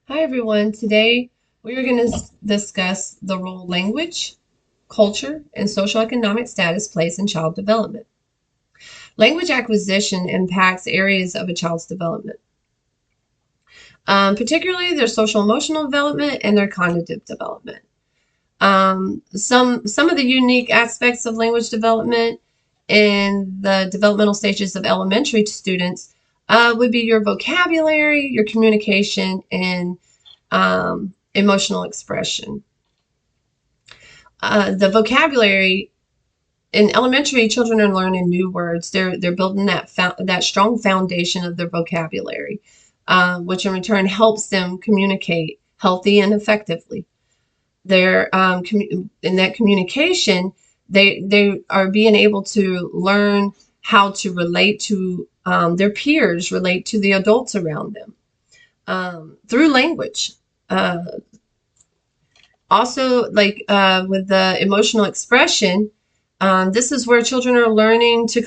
Hi everyone. Today we are going to discuss the role language, culture, and socioeconomic status plays in child development. Language acquisition impacts areas of a child's development, particularly their social emotional development and their cognitive development. Some of the unique aspects of language development in the developmental stages of elementary students would be your vocabulary, your communication, and emotional expression. The vocabulary in elementary, children are learning new words. They're building that strong foundation of their vocabulary, which in return helps them communicate healthy and effectively. They're in that communication, they are being able to learn how to relate to their peers, relate to the adults around them through language. Uh, Also, like with the emotional expression, this is where children are learning to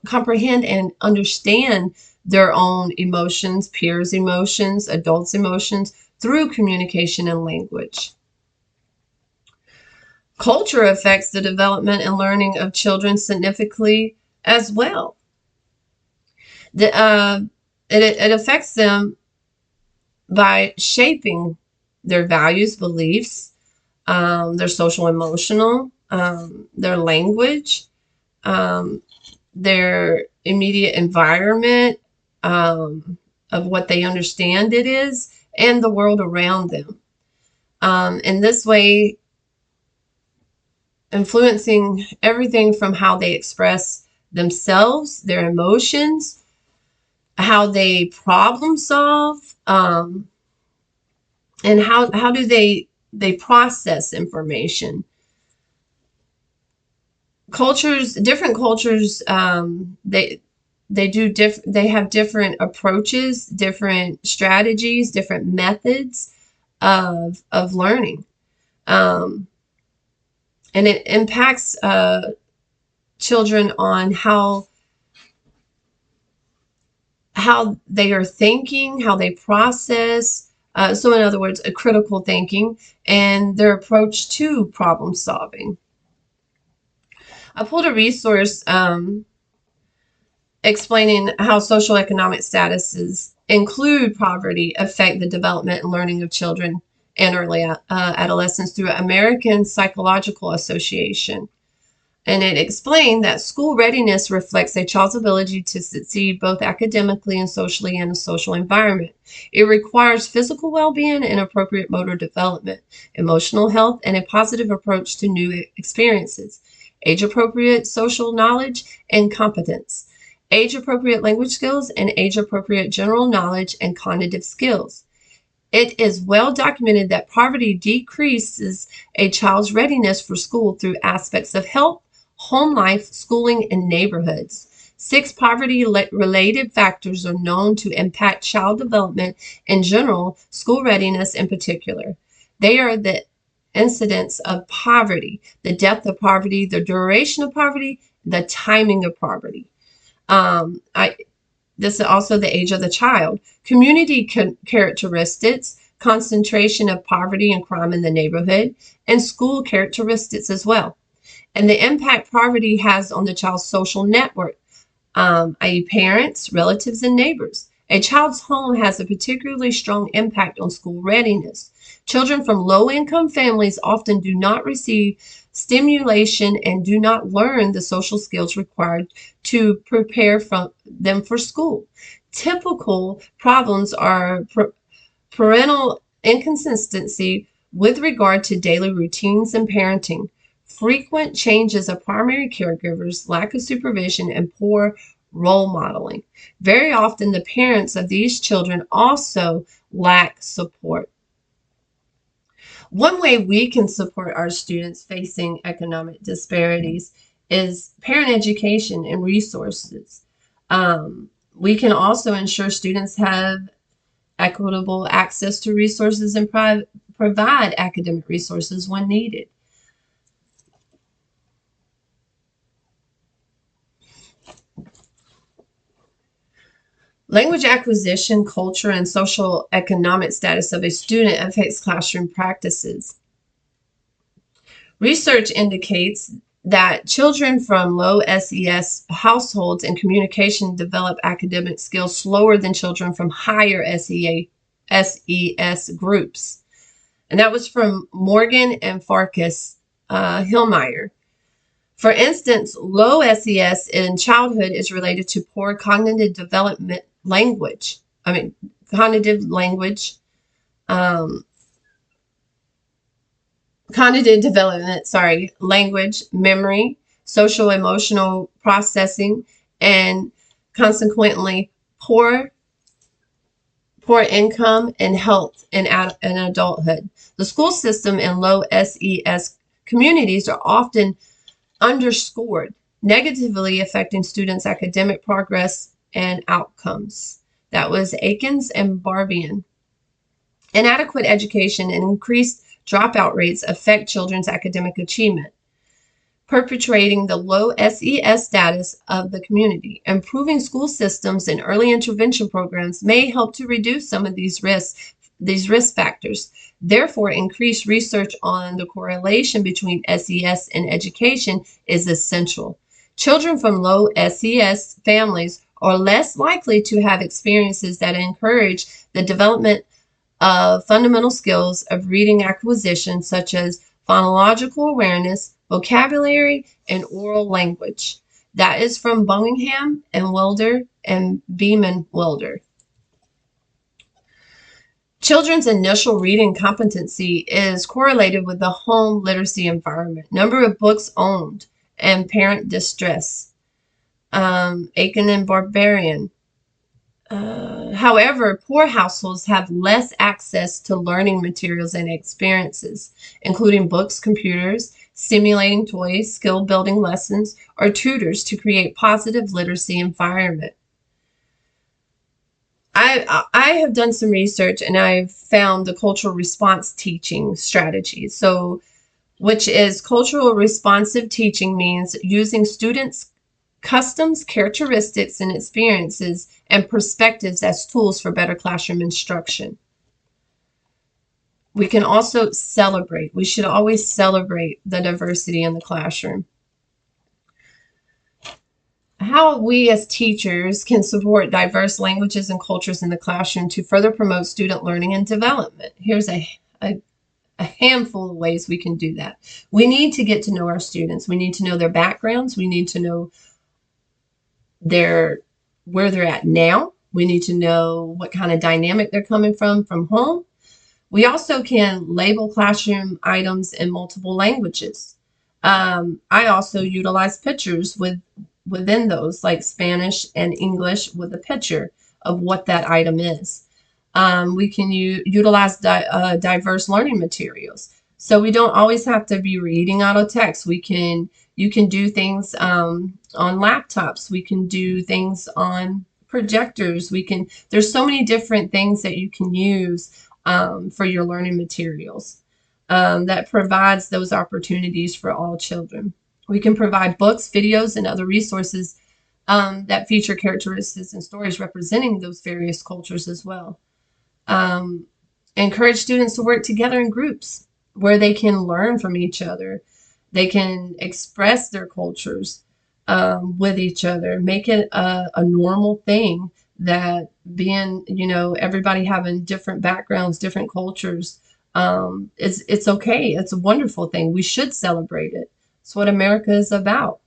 comprehend and understand their own emotions, peers' emotions, adults' emotions through communication and language. Culture affects the development and learning of children significantly as well. The, it affects them by shaping their values, beliefs, their social emotional, their language, um, their immediate environment, of what they understand it is, and the world around them. In this way, influencing everything from how they express themselves, their emotions, how they problem solve, and how do they process information. Different cultures, they have different approaches, different strategies, different methods of learning, um, and it impacts children on how they are thinking, how they process. So, in other words, a critical thinking and their approach to problem solving. I pulled a resource explaining how socioeconomic statuses include poverty affect the development and learning of children and early adolescents through American Psychological Association. And it explained that school readiness reflects a child's ability to succeed both academically and socially in a social environment. It requires physical well-being and appropriate motor development, emotional health, and a positive approach to new experiences, age-appropriate social knowledge and competence, age-appropriate language skills, and age-appropriate general knowledge and cognitive skills. It is well documented that poverty decreases a child's readiness for school through aspects of health, home life, schooling, and neighborhoods. 6 poverty-related factors are known to impact child development in general, school readiness in particular. They are the incidence of poverty, the depth of poverty, the duration of poverty, the timing of poverty. I This is also the age of the child. Community characteristics, concentration of poverty and crime in the neighborhood, and school characteristics as well. And the impact poverty has on the child's social network, i.e., parents, relatives, and neighbors. A child's home has a particularly strong impact on school readiness. Children from low-income families often do not receive stimulation and do not learn the social skills required to prepare them for school. Typical problems are parental inconsistency with regard to daily routines and parenting, frequent changes of primary caregivers, lack of supervision, and poor role modeling. Very often, the parents of these children also lack support. One way we can support our students facing economic disparities is parent education and resources. We can also ensure students have equitable access to resources and provide academic resources when needed. Language acquisition, culture, and social economic status of a student affects classroom practices. Research indicates that children from low SES households and communication develop academic skills slower than children from higher SES groups. And that was from Morgan and Farkas Hillmeyer. For instance, low SES in childhood is related to poor cognitive development um, cognitive development, language, memory, social emotional processing, and consequently poor income and health in adulthood. The school system in low SES communities are often underscored, negatively affecting students' academic progress and outcomes. That was Akins and Barbian. Inadequate education and increased dropout rates affect children's academic achievement, perpetuating the low SES status of the community. Improving school systems and early intervention programs may help to reduce some of these risk factors. Therefore, increased research on the correlation between SES and education is essential. Children from low SES families are less likely to have experiences that encourage the development of fundamental skills of reading acquisition, such as phonological awareness, vocabulary, and oral language. That is from Bunningham and Wilder and Beeman Wilder. Children's initial reading competency is correlated with the home literacy environment, number of books owned, and parent distress. Aiken and Barbarian. However, poor households have less access to learning materials and experiences, including books, computers, stimulating toys, skill building lessons, or tutors to create positive literacy environment. I have done some research and I've found the cultural response teaching strategy. So, which is cultural responsive teaching means using students' customs, characteristics, and experiences and perspectives as tools for better classroom instruction. We can also celebrate. We should always celebrate the diversity in the classroom. How we as teachers can support diverse languages and cultures in the classroom to further promote student learning and development. Here's a handful of ways we can do that. We need to get to know our students. We need to know their backgrounds. We need to know where they're at now. We need to know what kind of dynamic they're coming from home. We also can label classroom items in multiple languages. I also utilize pictures within those, like Spanish and English, with a picture of what that item is. We can utilize diverse learning materials. So we don't always have to be reading out of text. You can do things on laptops. We can do things on projectors. There's so many different things that you can use for your learning materials that provides those opportunities for all children. We can provide books, videos, and other resources that feature characteristics and stories representing those various cultures as well. Encourage students to work together in groups where they can learn from each other. They can express their cultures with each other. Make it a normal thing that being, everybody having different backgrounds, different cultures, it's okay. It's a wonderful thing. We should celebrate it. It's what America is about.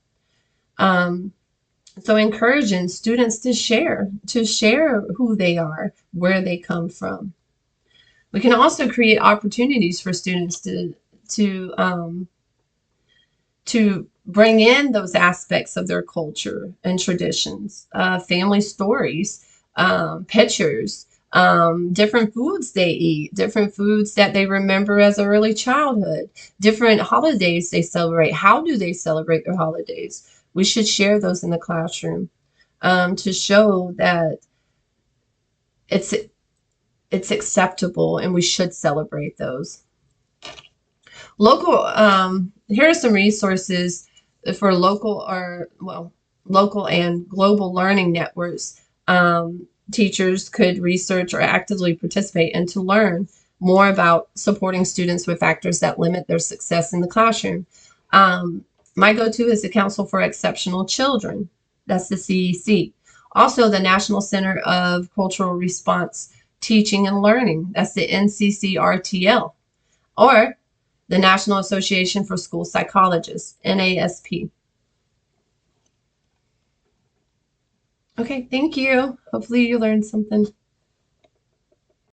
So encouraging students to share who they are, where they come from. We can also create opportunities for students to bring in those aspects of their culture and traditions, family stories, pictures, different foods they eat, different foods that they remember as early childhood, different holidays they celebrate. How do they celebrate their holidays? We should share those in the classroom to show that it's acceptable and we should celebrate those. Here are some resources for local and global learning networks teachers could research or actively participate and to learn more about supporting students with factors that limit their success in the classroom. Um, my go-to is the Council for Exceptional Children. That's the CEC. Also, the National Center of Cultural Response Teaching and Learning. That's the NCCRTL. Or the National Association for School Psychologists, NASP. Okay, thank you. Hopefully you learned something.